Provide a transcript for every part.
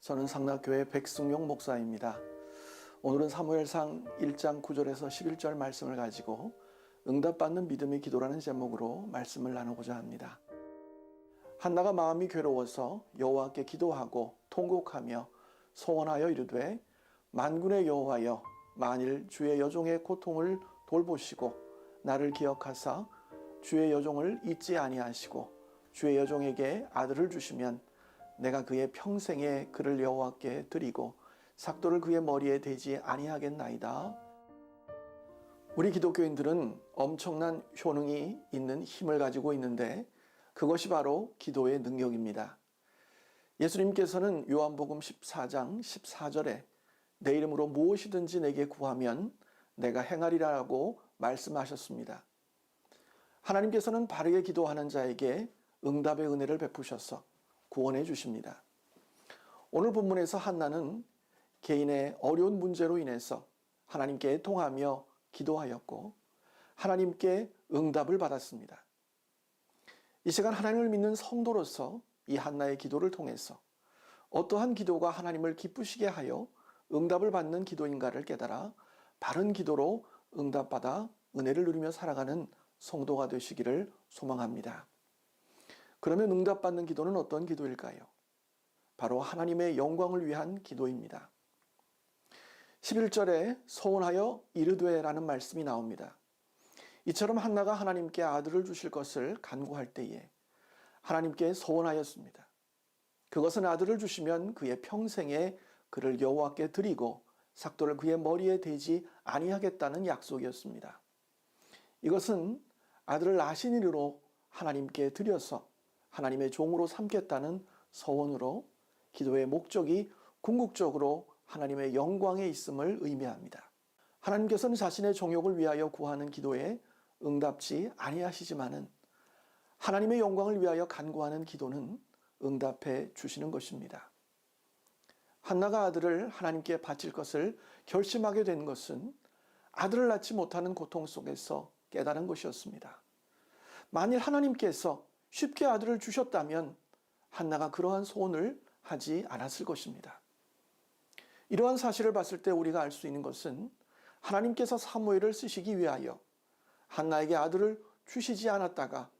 저는 상락교회 백승용 목사입니다. 오늘은 사무엘상 1장 9절에서 11절 말씀을 가지고 응답받는 믿음의 기도라는 제목으로 말씀을 나누고자 합니다. 한나가 마음이 괴로워서 여호와께 기도하고 통곡하며 소원하여 이르되 만군의 여호와여, 만일 주의 여종의 고통을 돌보시고 나를 기억하사 주의 여종을 잊지 아니하시고 주의 여종에게 아들을 주시면 내가 그의 평생에 그를 여호와께 드리고 삭도를 그의 머리에 대지 아니하겠나이다. 우리 기독교인들은 엄청난 효능이 있는 힘을 가지고 있는데 그것이 바로 기도의 능력입니다. 예수님께서는 요한복음 14장 14절에 내 이름으로 무엇이든지 내게 구하면 내가 행하리라고 말씀하셨습니다. 하나님께서는 바르게 기도하는 자에게 응답의 은혜를 베푸셔서 구원해 주십니다. 오늘 본문에서 한나는 개인의 어려운 문제로 인해서 하나님께 애통하며 기도하였고 하나님께 응답을 받았습니다. 이 시간 하나님을 믿는 성도로서 이 한나의 기도를 통해서 어떠한 기도가 하나님을 기쁘시게 하여 응답을 받는 기도인가를 깨달아 바른 기도로 응답받아 은혜를 누리며 살아가는 성도가 되시기를 소망합니다. 그러면 응답받는 기도는 어떤 기도일까요? 바로 하나님의 영광을 위한 기도입니다. 11절에 소원하여 이르되라는 말씀이 나옵니다. 이처럼 한나가 하나님께 아들을 주실 것을 간구할 때에 하나님께 소원하였습니다. 그것은 아들을 주시면 그의 평생에 그를 여호와께 드리고 삭도를 그의 머리에 대지 아니하겠다는 약속이었습니다. 이것은 아들을 나신 이로 하나님께 드려서 하나님의 종으로 삼겠다는 서원으로 기도의 목적이 궁극적으로 하나님의 영광에 있음을 의미합니다. 하나님께서는 자신의 종욕을 위하여 구하는 기도에 응답지 아니하시지만은 하나님의 영광을 위하여 간구하는 기도는 응답해 주시는 것입니다. 한나가 아들을 하나님께 바칠 것을 결심하게 된 것은 아들을 낳지 못하는 고통 속에서 깨달은 것이었습니다. 만일 하나님께서 쉽게 아들을 주셨다면 한나가 그러한 소원을 하지 않았을 것입니다. 이러한 사실을 봤을 때 우리가 알 수 있는 것은 하나님께서 사무엘을 쓰시기 위하여 한나에게 아들을 주시지 않았다가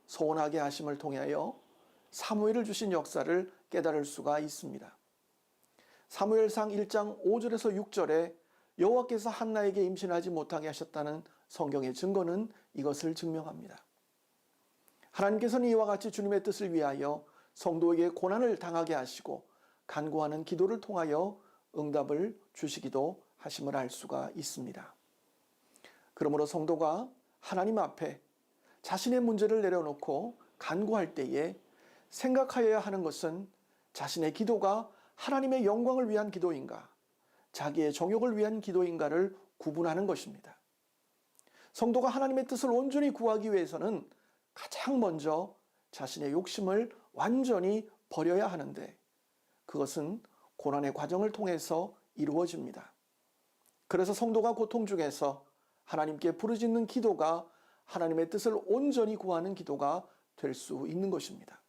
소원하게 하심을 통하여 사무엘을 주신 역사를 깨달을 수가 있습니다. 사무엘상 1장 5절에서 6절에 여호와께서 한나에게 임신하지 못하게 하셨다는 성경의 증거는 이것을 증명합니다. 하나님께서는 이와 같이 주님의 뜻을 위하여 성도에게 고난을 당하게 하시고 간구하는 기도를 통하여 응답을 주시기도 하심을 알 수가 있습니다. 그러므로 성도가 하나님 앞에 자신의 문제를 내려놓고 간구할 때에 생각하여야 하는 것은 자신의 기도가 하나님의 영광을 위한 기도인가, 자기의 정욕을 위한 기도인가를 구분하는 것입니다. 성도가 하나님의 뜻을 온전히 구하기 위해서는 가장 먼저 자신의 욕심을 완전히 버려야 하는데 그것은 고난의 과정을 통해서 이루어집니다. 그래서 성도가 고통 중에서 하나님께 부르짖는 기도가 하나님의 뜻을 온전히 구하는 기도가 될 수 있는 것입니다.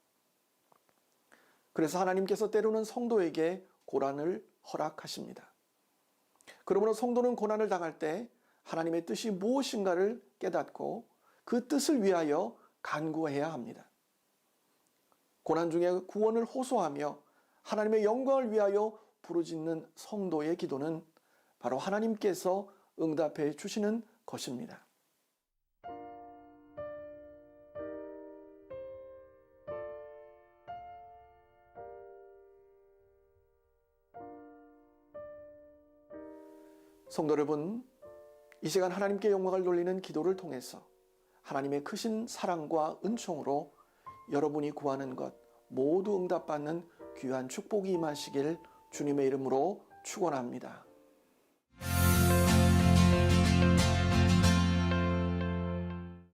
그래서 하나님께서 때로는 성도에게 고난을 허락하십니다. 그러므로 성도는 고난을 당할 때 하나님의 뜻이 무엇인가를 깨닫고 그 뜻을 위하여 간구해야 합니다. 고난 중에 구원을 호소하며 하나님의 영광을 위하여 부르짖는 성도의 기도는 바로 하나님께서 응답해 주시는 것입니다. 성도 여러분, 이 시간 하나님께 영광을 돌리는 기도를 통해서 하나님의 크신 사랑과 은총으로 여러분이 구하는 것 모두 응답받는 귀한 축복이 임하시길 주님의 이름으로 축원합니다.